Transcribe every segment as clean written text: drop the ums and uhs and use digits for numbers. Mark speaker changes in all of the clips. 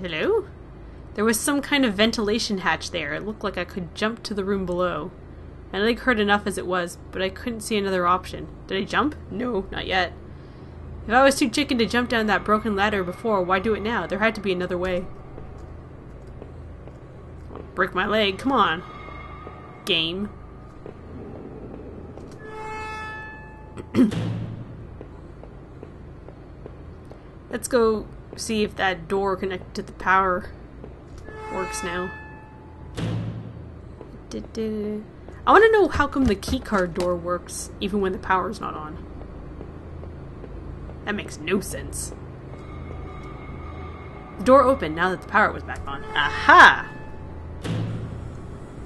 Speaker 1: Hello? There was some kind of ventilation hatch there. It looked like I could jump to the room below. My leg hurt enough as it was, but I couldn't see another option. Did I jump? No, not yet. If I was too chicken to jump down that broken ladder before, why do it now? There had to be another way. Break my leg, come on. Game. Let's go see if that door connected to the power works now. I want to know how come the keycard door works even when the power's not on. That makes no sense. The door opened now that the power was back on. Aha!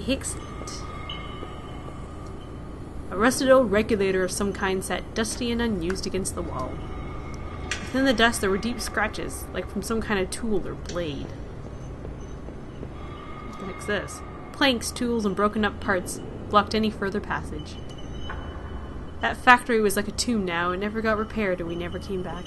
Speaker 1: Excellent. A rusted old regulator of some kind sat dusty and unused against the wall. Within the dust there were deep scratches, like from some kind of tool or blade. What the heck's this? Planks, tools, and broken up parts blocked any further passage. That factory was like a tomb now. It never got repaired and we never came back.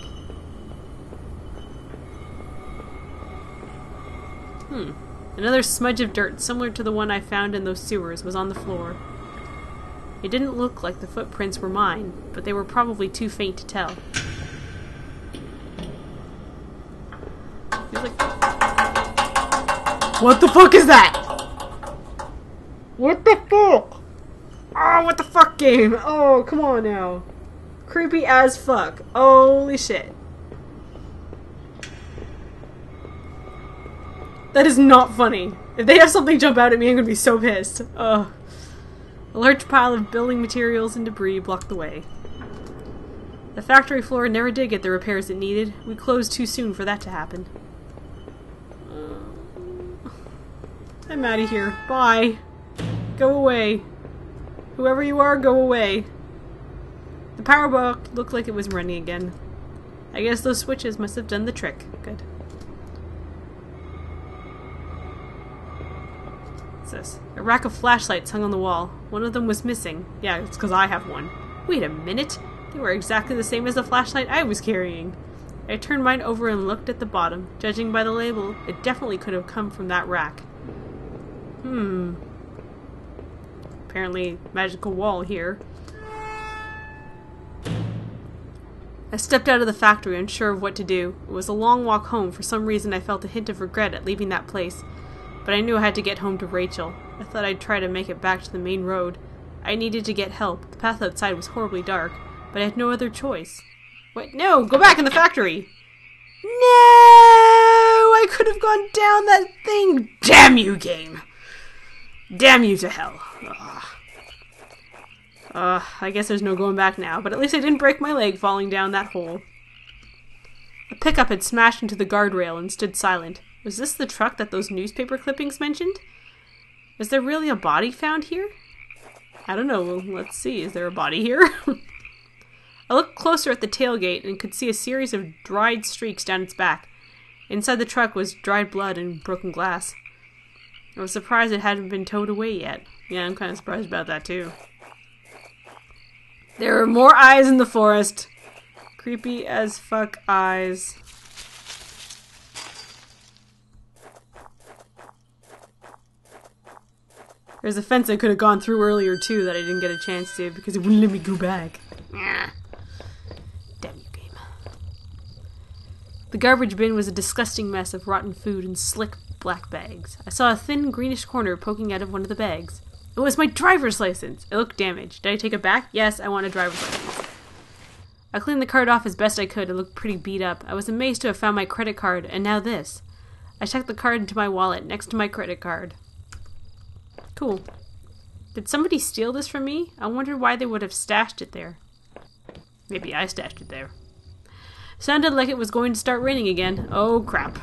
Speaker 1: Another smudge of dirt, similar to the one I found in those sewers, was on the floor. It didn't look like the footprints were mine, but they were probably too faint to tell. What the fuck is that? What the fuck? Oh, what the fuck game? Oh, come on now. Creepy as fuck. Holy shit. That is not funny. If they have something jump out at me, I'm gonna be so pissed. Ugh. A large pile of building materials and debris blocked the way. The factory floor never did get the repairs it needed. We closed too soon for that to happen. I'm out of here. Bye. Go away. Whoever you are, go away. The power box looked like it was running again. I guess those switches must have done the trick. Good. What's this? A rack of flashlights hung on the wall. One of them was missing. Yeah, it's because I have one. Wait a minute. They were exactly the same as the flashlight I was carrying. I turned mine over and looked at the bottom. Judging by the label, it definitely could have come from that rack. Apparently, magical wall here. I stepped out of the factory, unsure of what to do. It was a long walk home. For some reason, I felt a hint of regret at leaving that place. But I knew I had to get home to Rachel. I thought I'd try to make it back to the main road. I needed to get help. The path outside was horribly dark, but I had no other choice. Wait, no! Go back in the factory! No! I could have gone down that thing! Damn you, game! Damn you to hell. I guess there's no going back now, but at least I didn't break my leg falling down that hole. A pickup had smashed into the guardrail and stood silent. Was this the truck that those newspaper clippings mentioned? Is there really a body found here? I don't know. Let's see. Is there a body here? I looked closer at the tailgate and could see a series of dried streaks down its back. Inside the truck was dried blood and broken glass. I was surprised it hadn't been towed away yet. Yeah, I'm kind of surprised about that too. There are more eyes in the forest. Creepy as fuck eyes. There's a fence I could have gone through earlier too that I didn't get a chance to because it wouldn't let me go back. Damn you, game. The garbage bin was a disgusting mess of rotten food and slick black bags. I saw a thin greenish corner poking out of one of the bags. It was my driver's license! It looked damaged. Did I take it back? Yes, I want a driver's license. I cleaned the card off as best I could. It looked pretty beat up. I was amazed to have found my credit card, and now this. I checked the card into my wallet next to my credit card. Cool. Did somebody steal this from me? I wondered why they would have stashed it there. Maybe I stashed it there. Sounded like it was going to start raining again. Oh, crap.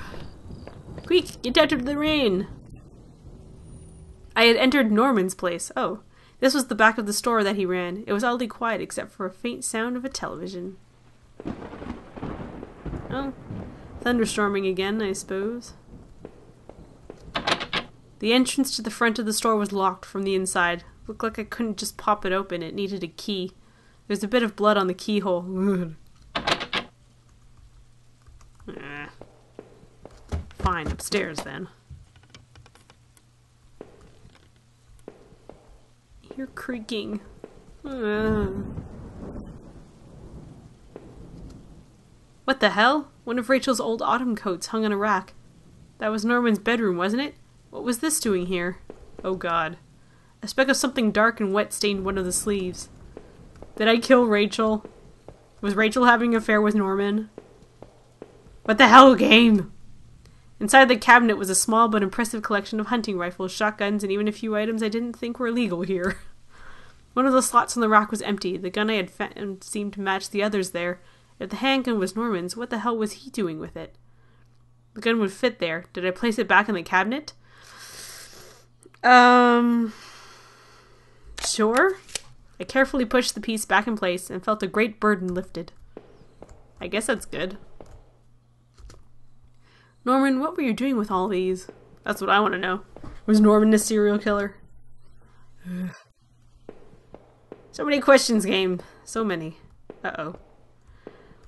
Speaker 1: Quick, get out of the rain! I had entered Norman's place. Oh, this was the back of the store that he ran. It was oddly quiet except for a faint sound of a television. Oh, thunderstorming again, I suppose. The entrance to the front of the store was locked from the inside. Looked like I couldn't just pop it open. It needed a key. There's a bit of blood on the keyhole. Fine. Fine, upstairs then. You're creaking. What the hell? One of Rachel's old autumn coats hung on a rack. That was Norman's bedroom, wasn't it? What was this doing here? Oh god. A speck of something dark and wet stained one of the sleeves. Did I kill Rachel? Was Rachel having an affair with Norman? What the hell, game? Inside the cabinet was a small but impressive collection of hunting rifles, shotguns, and even a few items I didn't think were legal here. One of the slots on the rack was empty. The gun I had found seemed to match the others there. If the handgun was Norman's, what the hell was he doing with it? The gun would fit there. Did I place it back in the cabinet? Sure. I carefully pushed the piece back in place and felt a great burden lifted. I guess that's good. Norman, what were you doing with all these? That's what I want to know. Was Norman a serial killer? So many questions, game. So many. Uh-oh.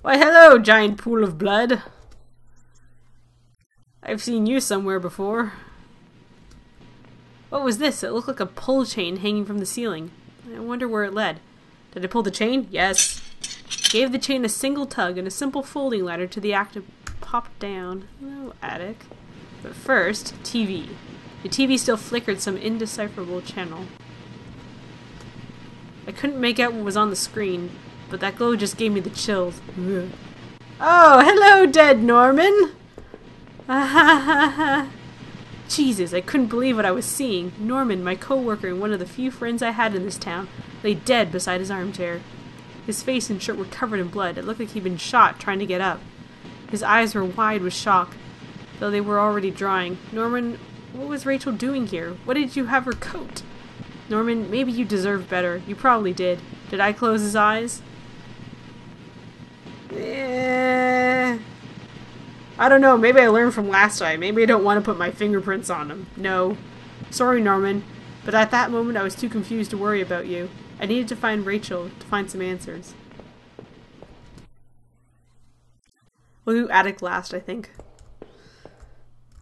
Speaker 1: Why, hello, giant pool of blood. I've seen you somewhere before. What was this? It looked like a pull chain hanging from the ceiling. I wonder where it led. Did I pull the chain? Yes. I gave the chain a single tug and a simple folding ladder to the attic popped down. No attic. But first, TV. The TV still flickered some indecipherable channel. I couldn't make out what was on the screen, but that glow just gave me the chills. Ugh. Oh, hello, dead Norman! Jesus, I couldn't believe what I was seeing. Norman, my co-worker and one of the few friends I had in this town, lay dead beside his armchair. His face and shirt were covered in blood. It looked like he'd been shot trying to get up. His eyes were wide with shock, though they were already drying. Norman, what was Rachel doing here? What did you have her coat? Norman, maybe you deserved better. You probably did. Did I close his eyes? I don't know. Maybe I learned from last time. Maybe I don't want to put my fingerprints on him. No. Sorry, Norman. But at that moment I was too confused to worry about you. I needed to find Rachel to find some answers. We'll do attic last, I think.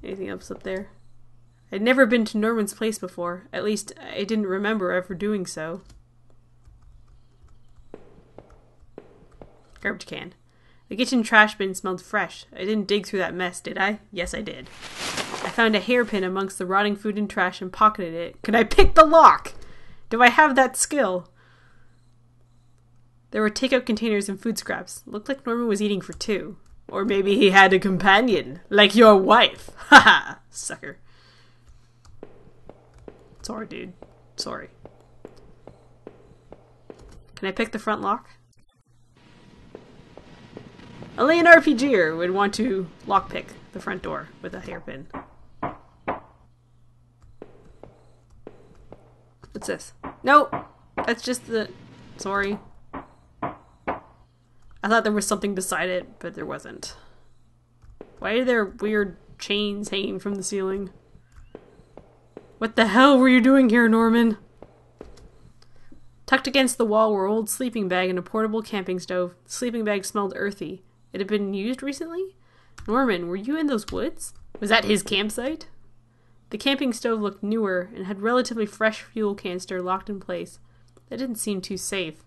Speaker 1: Anything else up there? I'd never been to Norman's place before. At least, I didn't remember ever doing so. Garbage can. The kitchen trash bin smelled fresh. I didn't dig through that mess, did I? Yes, I did. I found a hairpin amongst the rotting food and trash and pocketed it. Can I pick the lock? Do I have that skill? There were takeout containers and food scraps. Looked like Norman was eating for two. Or maybe he had a companion. Like your wife. Haha, sucker. Sorry, dude. Sorry. Can I pick the front lock? Only an RPGer would want to lockpick the front door with a hairpin. What's this? No! That's just the... Sorry. I thought there was something beside it, but there wasn't. Why are there weird chains hanging from the ceiling? What the hell were you doing here, Norman? Tucked against the wall were an old sleeping bag and a portable camping stove. The sleeping bag smelled earthy. It had been used recently? Norman, were you in those woods? Was that his campsite? The camping stove looked newer and had relatively fresh fuel canister locked in place. That didn't seem too safe.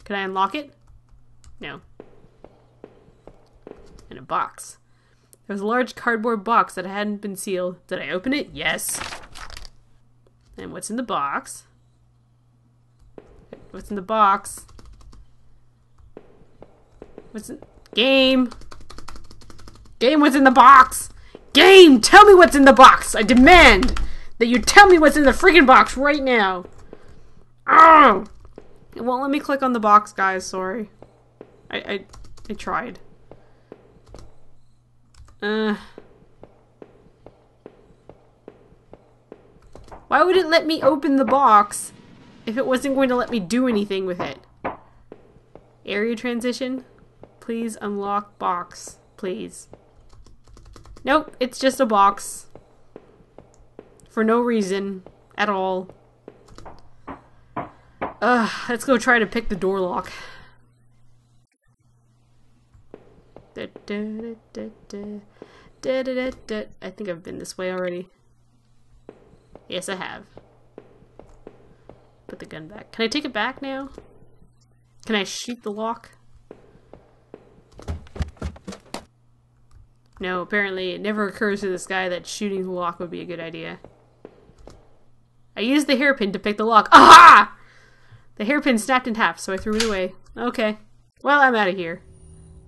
Speaker 1: Could I unlock it? No. In a box. There was a large cardboard box that hadn't been sealed. Did I open it? Yes. And what's in the box? What's in the box? What's in... Game! Game, what's in the box? Game, tell me what's in the box! I demand that you tell me what's in the freaking box right now! Oh! It won't let me click on the box, guys, sorry. I tried. Why would it let me open the box if it wasn't going to let me do anything with it? Area transition? Please unlock box. Please. Nope, it's just a box. For no reason at all. Let's go try to pick the door lock. I think I've been this way already. Yes, I have. Put the gun back. Can I take it back now? Can I shoot the lock? No, apparently it never occurs to this guy that shooting the lock would be a good idea. I used the hairpin to pick the lock. Aha! The hairpin snapped in half, so I threw it away. Okay. Well, I'm out of here.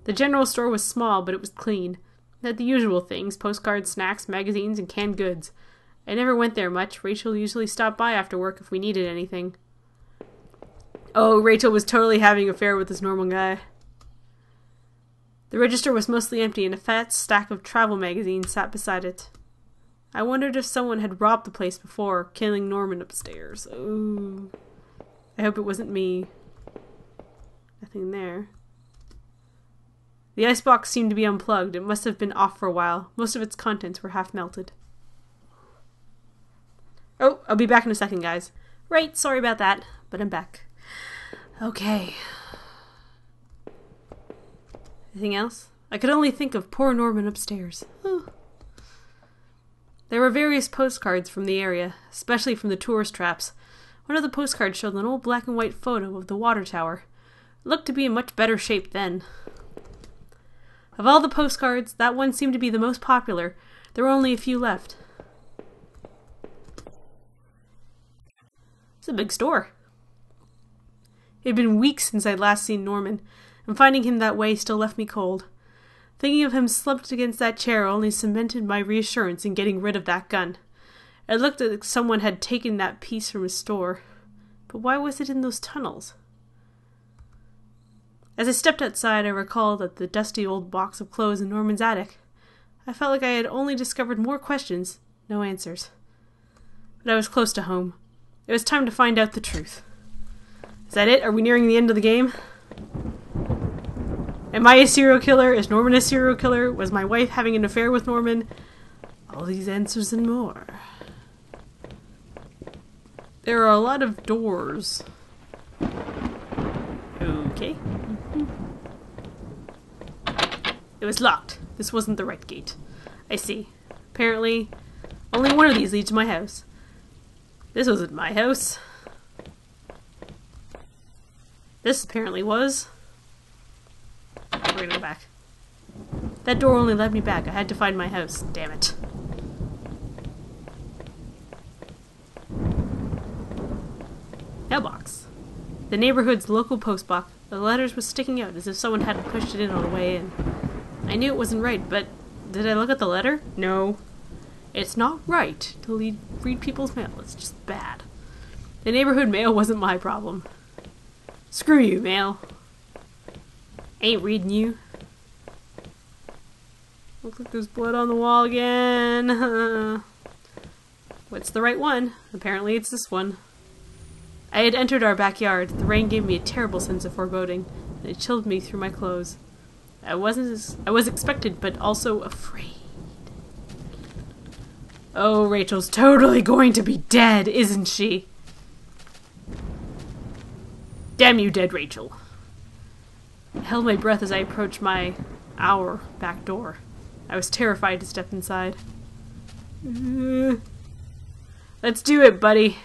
Speaker 1: The general store was small, but it was clean. It had the usual things: postcards, snacks, magazines, and canned goods. I never went there much. Rachel usually stopped by after work if we needed anything. Oh, Rachel was totally having an affair with this normal guy. The register was mostly empty, and a fat stack of travel magazines sat beside it. I wondered if someone had robbed the place before, killing Norman upstairs. Ooh. I hope it wasn't me. Nothing there. The icebox seemed to be unplugged. It must have been off for a while. Most of its contents were half melted. Oh, I'll be back in a second, guys. Right, sorry about that, but I'm back. Okay. Anything else? I could only think of poor Norman upstairs. Oh. There were various postcards from the area, especially from the tourist traps. One of the postcards showed an old black and white photo of the water tower. It looked to be in much better shape then. Of all the postcards, that one seemed to be the most popular. There were only a few left. It's a big store. It had been weeks since I'd last seen Norman, and finding him that way still left me cold. Thinking of him slumped against that chair only cemented my reassurance in getting rid of that gun. It looked like someone had taken that piece from his store. But why was it in those tunnels? As I stepped outside, I recalled the dusty old box of clothes in Norman's attic. I felt like I had only discovered more questions, no answers. But I was close to home. It was time to find out the truth. Is that it? Are we nearing the end of the game? Am I a serial killer? Is Norman a serial killer? Was my wife having an affair with Norman? All these answers and more. There are a lot of doors. Okay. It was locked. This wasn't the right gate. I see. Apparently, only one of these leads to my house. This wasn't my house. This apparently was. We're gonna go back. That door only led me back. I had to find my house. Damn it. Mailbox. The neighborhood's local post box. The letters was sticking out as if someone hadn't pushed it in on the way in. I knew it wasn't right, but did I look at the letter? No. It's not right to read people's mail. It's just bad. The neighborhood mail wasn't my problem. Screw you, mail. Ain't reading you. Looks like there's blood on the wall again. What's the right one? Apparently it's this one. I had entered our backyard. The rain gave me a terrible sense of foreboding, and it chilled me through my clothes. I was expected, but also afraid. Oh, Rachel's totally going to be dead, isn't she? Damn you, dead Rachel. I held my breath as I approached our back door. I was terrified to step inside. Let's do it, buddy.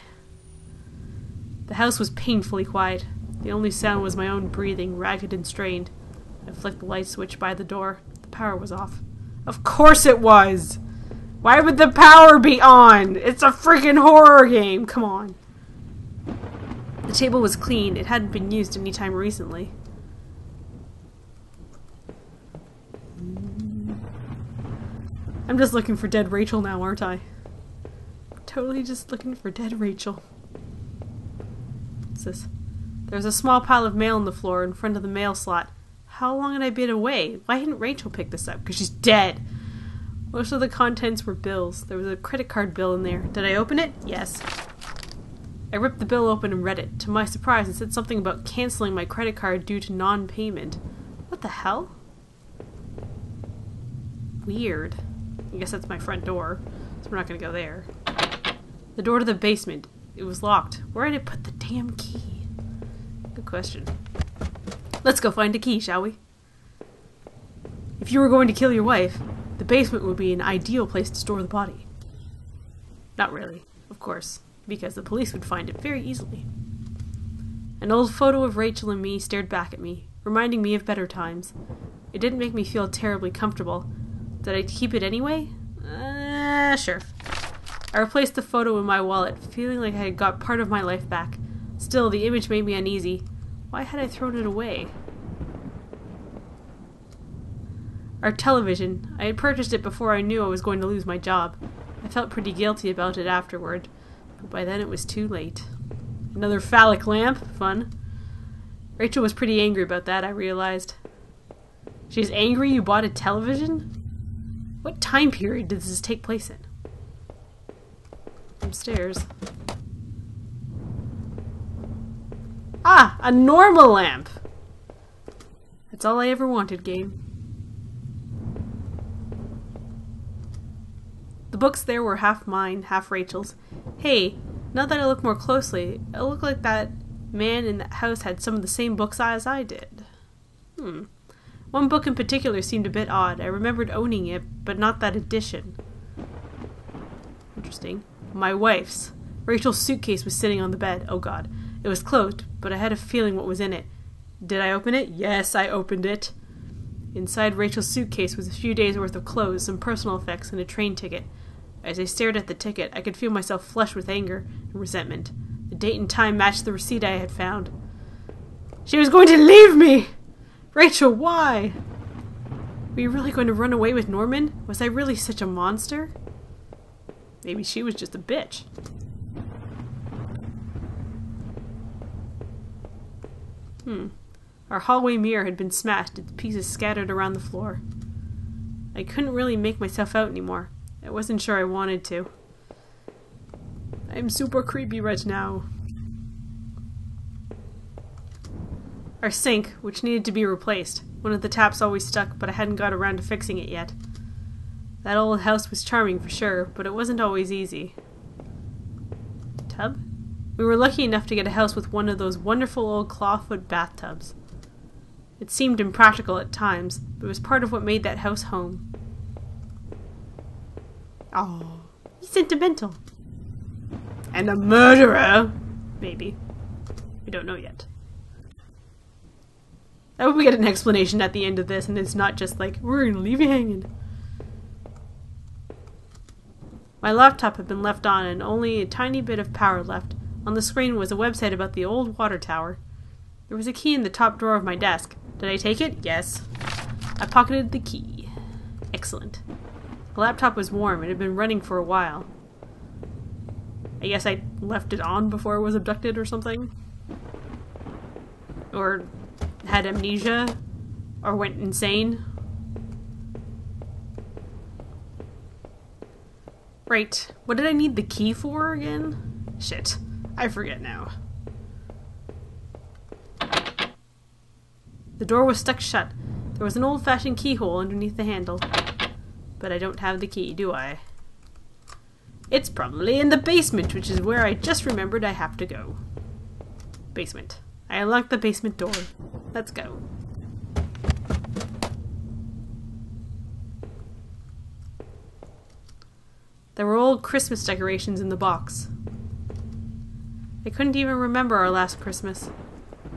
Speaker 1: The house was painfully quiet. The only sound was my own breathing, ragged and strained. I flicked the light switch by the door. The power was off. Of course it was! Why would the power be on? It's a freaking horror game! Come on. The table was clean. It hadn't been used any time recently. I'm just looking for dead Rachel now, aren't I? Totally just looking for dead Rachel. What's this? There's a small pile of mail on the floor in front of the mail slot. How long had I been away? Why hadn't Rachel picked this up? Because she's dead. Most of the contents were bills. There was a credit card bill in there. Did I open it? Yes. I ripped the bill open and read it. To my surprise, it said something about canceling my credit card due to non-payment. What the hell? Weird. I guess that's my front door, so we're not going to go there. The door to the basement. It was locked. Where did I put the damn key? Good question. Let's go find a key, shall we? If you were going to kill your wife, The basement would be an ideal place to store the body. Not really, of course, because the police would find it very easily. An old photo of Rachel and me stared back at me, reminding me of better times. It didn't make me feel terribly comfortable. Did I keep it anyway? Sure. I replaced the photo in my wallet, feeling like I had got part of my life back. Still, the image made me uneasy. Why had I thrown it away? Our television. I had purchased it before I knew I was going to lose my job. I felt pretty guilty about it afterward, but by then it was too late. Another phallic lamp? Fun. Rachel was pretty angry about that, I realized. She's angry you bought a television? What time period does this take place in? Upstairs. Ah! A normal lamp! That's all I ever wanted, game. The books there were half mine, half Rachel's. Hey, now that I look more closely, it looked like that man in that house had some of the same books as I did. One book in particular seemed a bit odd. I remembered owning it, but not that edition. Interesting. My wife's. Rachel's suitcase was sitting on the bed. Oh god. It was closed, but I had a feeling what was in it. Did I open it? Yes, I opened it. Inside Rachel's suitcase was a few days' worth of clothes, some personal effects, and a train ticket. As I stared at the ticket, I could feel myself flush with anger and resentment. The date and time matched the receipt I had found. She was going to leave me! Rachel, why? Were you really going to run away with Norman? Was I really such a monster? Maybe she was just a bitch. Our hallway mirror had been smashed, its pieces scattered around the floor. I couldn't really make myself out anymore. I wasn't sure I wanted to. I'm super creepy right now. Our sink, which needed to be replaced. One of the taps always stuck, but I hadn't got around to fixing it yet. That old house was charming for sure, but it wasn't always easy. Tub? We were lucky enough to get a house with one of those wonderful old clawfoot bathtubs. It seemed impractical at times, but it was part of what made that house home. Oh, he's sentimental. And a murderer! Maybe. We don't know yet. I hope we get an explanation at the end of this and it's not just like, we're gonna leave you hanging. My laptop had been left on and only a tiny bit of power left. On the screen was a website about the old water tower. There was a key in the top drawer of my desk. Did I take it? Yes. I pocketed the key. Excellent. The laptop was warm. It had been running for a while. I guess I left it on before I was abducted or something? Or had amnesia? Or went insane? Right. What did I need the key for again? Shit. I forget now. The door was stuck shut. There was an old-fashioned keyhole underneath the handle. But I don't have the key, do I? It's probably in the basement, which is where I just remembered I have to go. Basement. I unlocked the basement door. Let's go. There were old Christmas decorations in the box. I couldn't even remember our last Christmas.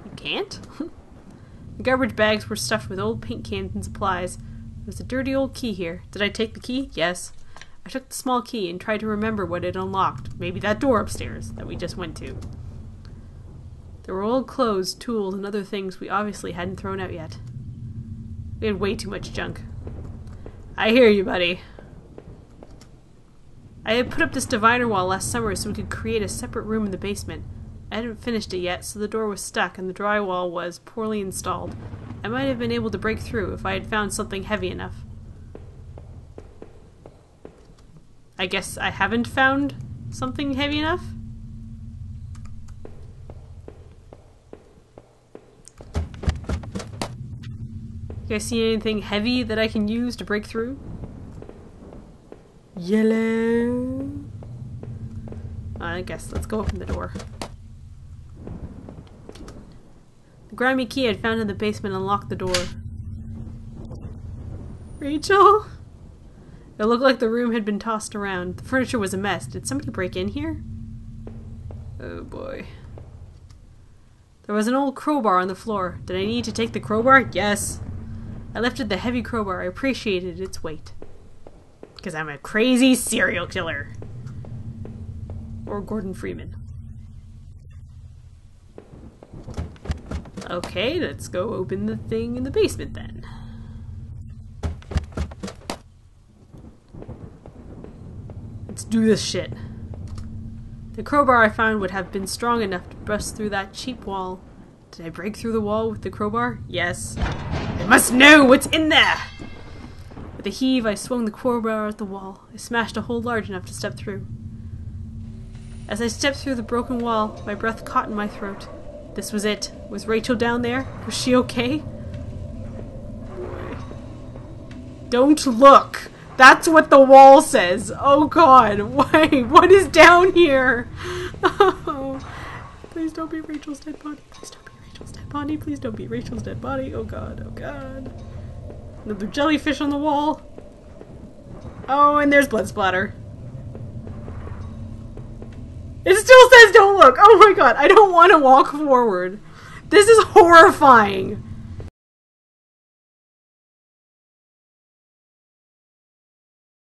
Speaker 1: You can't? The garbage bags were stuffed with old paint cans and supplies. There was a dirty old key here. Did I take the key? Yes. I took the small key and tried to remember what it unlocked. Maybe that door upstairs that we just went to. There were old clothes, tools, and other things we obviously hadn't thrown out yet. We had way too much junk. I hear you, buddy. I had put up this divider wall last summer so we could create a separate room in the basement. I hadn't finished it yet, so the door was stuck and the drywall was poorly installed. I might have been able to break through if I had found something heavy enough. I guess I haven't found something heavy enough? You guys see anything heavy that I can use to break through? Yellow. I guess let's go open the door. The grimy key I'd found in the basement unlocked the door. Rachel? It looked like the room had been tossed around. The furniture was a mess. Did somebody break in here? Oh boy. There was an old crowbar on the floor. Did I need to take the crowbar? Yes. I lifted the heavy crowbar. I appreciated its weight. Because I'm a crazy serial killer. Or Gordon Freeman. Okay, let's go open the thing in the basement then. Let's do this shit. The crowbar I found would have been strong enough to bust through that cheap wall. Did I break through the wall with the crowbar? Yes. I must know what's in there! With a heave, I swung the crowbar at the wall. I smashed a hole large enough to step through. As I stepped through the broken wall, my breath caught in my throat. This was it. Was Rachel down there? Was she okay? Boy. Don't look! That's what the wall says! Oh god! Wait, what is down here? Oh. Please don't be Rachel's dead body. Please don't be Rachel's dead body. Please don't be Rachel's dead body. Oh god, oh god. Another jellyfish on the wall. Oh, and there's blood splatter. It still says don't look! Oh my god, I don't want to walk forward. This is horrifying.